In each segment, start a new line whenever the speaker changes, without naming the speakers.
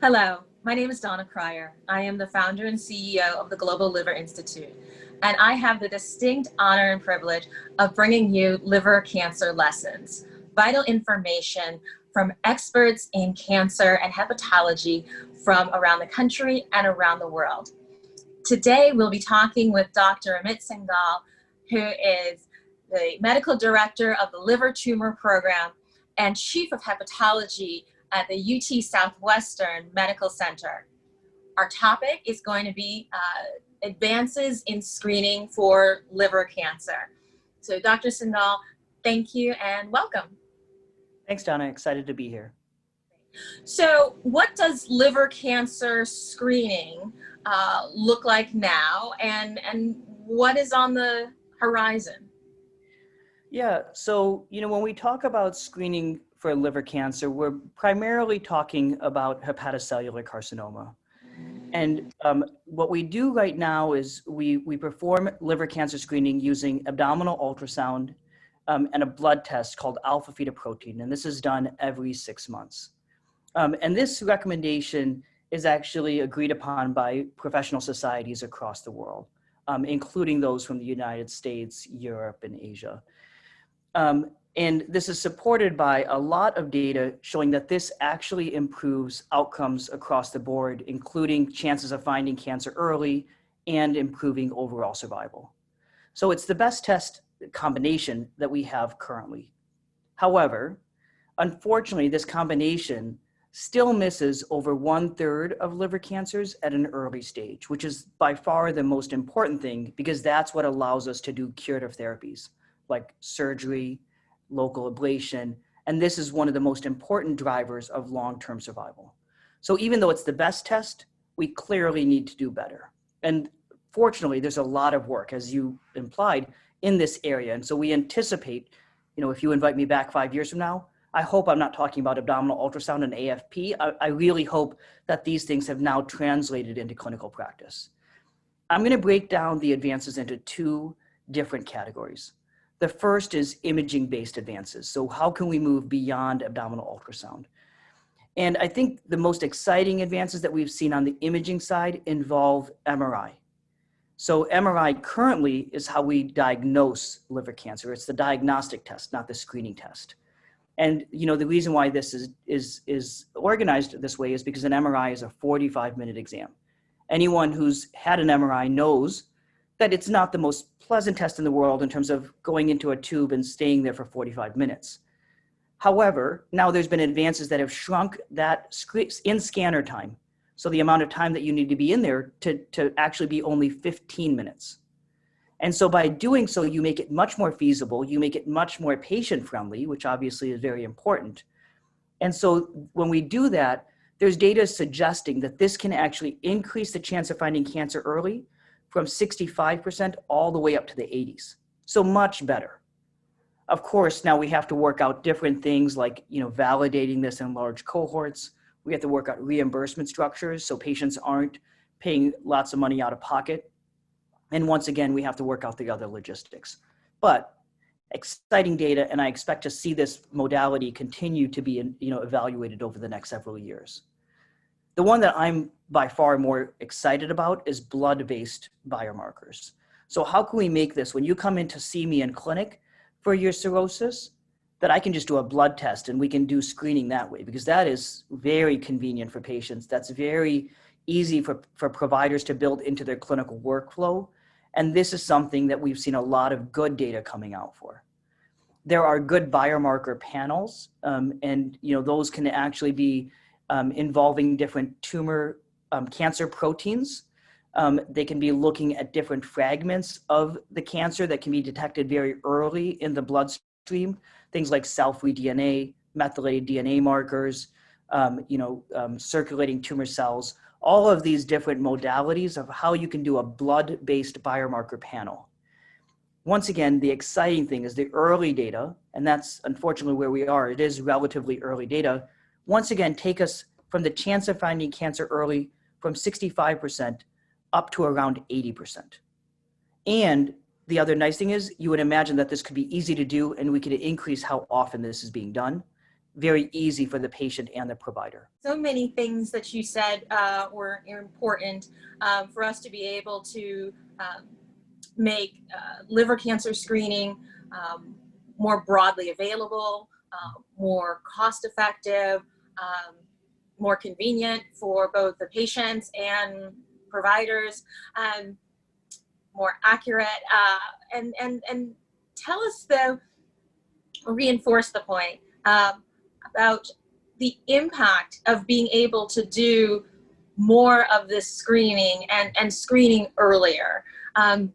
Hello, my name is Donna. I am the founder and CEO of the Global Liver Institute, and I have the distinct honor and privilege of bringing you liver cancer lessons, vital information from experts in cancer and hepatology from around the country and around the world. Today, we'll be talking with Dr. Amit Singal, who is the medical director of the Liver Tumor Program and chief of hepatology at the UT Southwestern Medical Center. Our topic is going to be advances in screening for liver cancer. So Dr. Singal, thank you and welcome.
Thanks, Donna. Excited to be here.
So what does liver cancer screening look like now, and what is on the horizon?
Yeah, so, when we talk about screening for liver cancer, we're primarily talking about hepatocellular carcinoma. And what we do right now is we perform liver cancer screening using abdominal ultrasound and a blood test called alpha-fetoprotein, and this is done every 6 months. And this recommendation is actually agreed upon by professional societies across the world, including those from the United States, Europe, and Asia. And this is supported by a lot of data showing that this actually improves outcomes across the board, including chances of finding cancer early and improving overall survival. So it's the best test combination that we have currently. However, unfortunately, this combination still misses over 1/3 of liver cancers at an early stage, which is by far the most important thing because that's what allows us to do curative therapies like surgery, local ablation, and this is one of the most important drivers of long-term survival. So even though it's the best test, we clearly need to do better. And fortunately, there's a lot of work, as you implied, in this area. And so we anticipate, if you invite me back 5 years from now, I hope I'm not talking about abdominal ultrasound and AFP. I really hope that these things have now translated into clinical practice. I'm going to break down the advances into two different categories. The first is imaging-based advances. So how can we move beyond abdominal ultrasound? And I think the most exciting advances that we've seen on the imaging side involve MRI. So MRI currently is how we diagnose liver cancer. It's the diagnostic test, not the screening test. And the reason why this is organized this way is because an MRI is a 45-minute exam. Anyone who's had an MRI knows that it's not the most pleasant test in the world in terms of going into a tube and staying there for 45 minutes. However, now there's been advances that have shrunk that in scanner time. So the amount of time that you need to be in there to actually be only 15 minutes. And so by doing so, you make it much more feasible, you make it much more patient-friendly, which obviously is very important. And so when we do that, there's data suggesting that this can actually increase the chance of finding cancer early from 65% all the way up to the 80s. So much better. Of course, now we have to work out different things like, validating this in large cohorts. We have to work out reimbursement structures so patients aren't paying lots of money out of pocket. And once again, we have to work out the other logistics. But exciting data, and I expect to see this modality continue to be evaluated over the next several years. The one that I'm by far more excited about is blood-based biomarkers. So how can we make this, when you come in to see me in clinic for your cirrhosis, that I can just do a blood test and we can do screening that way, because that is very convenient for patients. That's very easy for providers to build into their clinical workflow. And this is something that we've seen a lot of good data coming out for. There are good biomarker panels, and those can actually be involving different tumor cancer proteins. They can be looking at different fragments of the cancer that can be detected very early in the bloodstream, things like cell-free DNA, methylated DNA markers, circulating tumor cells, all of these different modalities of how you can do a blood-based biomarker panel. Once again, the exciting thing is the early data, and that's unfortunately where we are. It is relatively early data. Once again, take us from the chance of finding cancer early from 65% up to around 80%. And the other nice thing is you would imagine that this could be easy to do and we could increase how often this is being done. very easy for the patient and the provider.
So many things that you said were important for us to be able to make liver cancer screening more broadly available, more cost effective, more convenient for both the patients and providers, more accurate. And tell us, though, reinforce the point about the impact of being able to do more of this screening and screening earlier,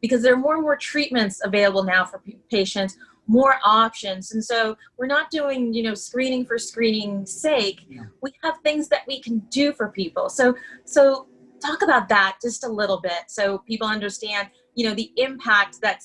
because there are more and more treatments available now for patients, more options. And so we're not doing, screening for screening's sake.
Yeah.
We have things that we can do for people. So talk about that just a little bit so people understand, the impact that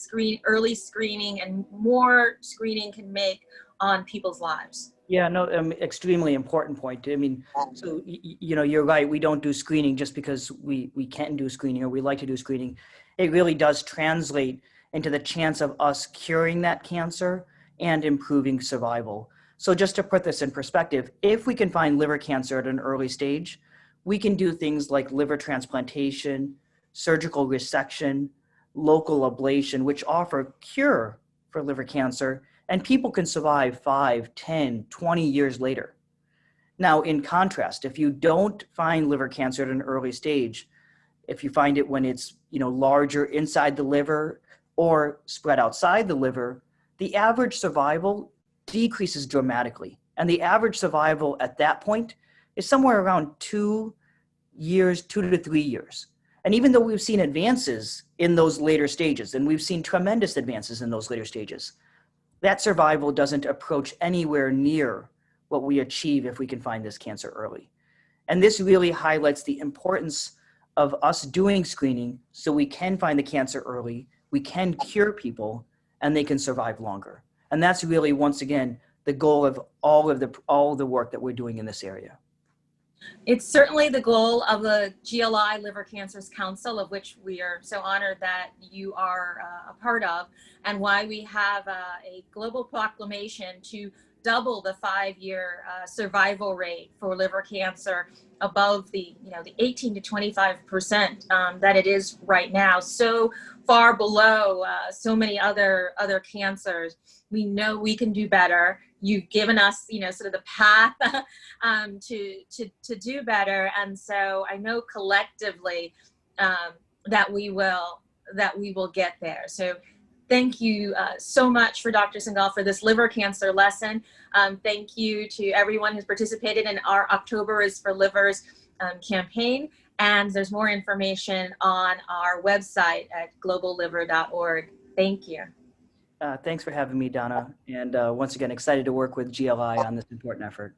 early screening and more screening can make on people's lives.
Yeah, no, extremely important point. I mean, so, you're right. We don't do screening just because we can do screening or we like to do screening. It really does translate into the chance of us curing that cancer and improving survival. So just to put this in perspective, if we can find liver cancer at an early stage, we can do things like liver transplantation, surgical resection, local ablation, which offer cure for liver cancer, and people can survive 5, 10, 20 years later. Now, in contrast, if you don't find liver cancer at an early stage, if you find it when it's larger inside the liver or spread outside the liver, the average survival decreases dramatically. And the average survival at that point is somewhere around 2 years, 2 to 3 years. And even though we've seen advances in those later stages, and we've seen tremendous advances in those later stages, that survival doesn't approach anywhere near what we achieve if we can find this cancer early. And this really highlights the importance of us doing screening so we can find the cancer early, we can cure people, and they can survive longer. And that's really, once again, the goal of all of the work that we're doing in this area.
It's certainly the goal of the GLI Liver Cancers Council, of which we are so honored that you are a part of, and why we have a global proclamation to double the 5-year survival rate for liver cancer above the 18 to 25% that it is right now. So far below so many other cancers. We know we can do better. You've given us, sort of the path to do better, and so I know collectively that we will get there. So thank you so much for Dr. Singal for this liver cancer lesson. Thank you to everyone who's participated in our October is for Livers campaign, and there's more information on our website at globalliver.org. Thank you.
Thanks for having me, Donna. And once again, excited to work with GLI on this important effort.